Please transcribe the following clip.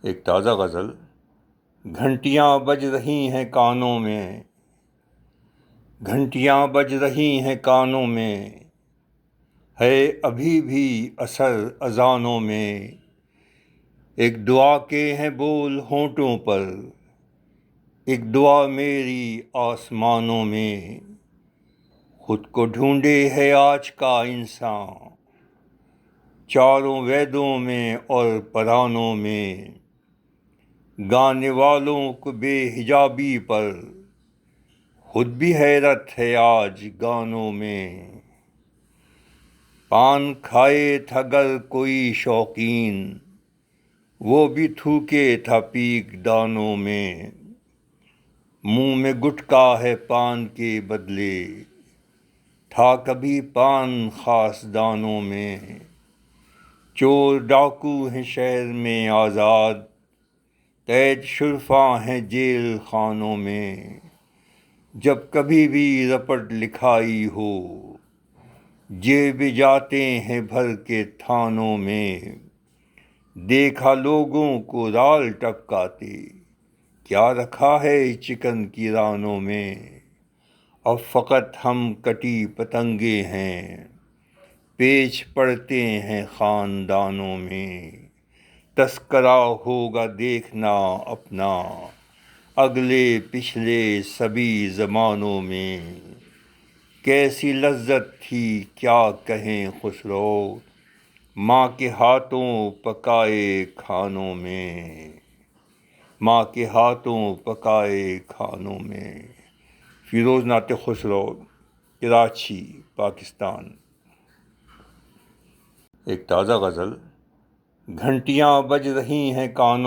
ایک تازہ غزل۔ گھنٹیاں بج رہی ہیں کانوں میں، گھنٹیاں بج رہی ہیں کانوں میں، ہے ابھی بھی اثر اذانوں میں۔ ایک دعا کے ہیں بول ہونٹوں پر، ایک دعا میری آسمانوں میں۔ خود کو ڈھونڈے ہے آج کا انسان، چاروں ویدوں میں اور پرانوں میں۔ گانے والوں کو بے حجابی پر خود بھی حیرت ہے آج گانوں میں۔ پان کھائے تھا گر کوئی شوقین، وہ بھی تھوکے تھا پیک دانوں میں۔ منہ میں گٹکا ہے پان کے بدلے، تھا کبھی پان خاص دانوں میں۔ چور ڈاکو ہیں شہر میں آزاد، قید شرفاء ہیں جیل خانوں میں۔ جب کبھی بھی رپٹ لکھائی ہو، جیب جاتے ہیں بھر کے تھانوں میں۔ دیکھا لوگوں کو رال ٹپکاتے، کیا رکھا ہے چکن کی رانوں میں۔ اب فقط ہم کٹی پتنگیں ہیں، پیچ پڑتے ہیں خاندانوں میں۔ تذکرہ ہوگا دیکھنا اپنا اگلے پچھلے سبھی زمانوں میں۔ کیسی لذت تھی کیا کہیں خسرو، ماں کے ہاتھوں پکائے کھانوں میں، ماں کے ہاتھوں پکائے کھانوں میں۔ فیروز ناطق خسرو، کراچی، پاکستان۔ ایک تازہ غزل۔ گھنٹیاں بج رہی ہیں کانوں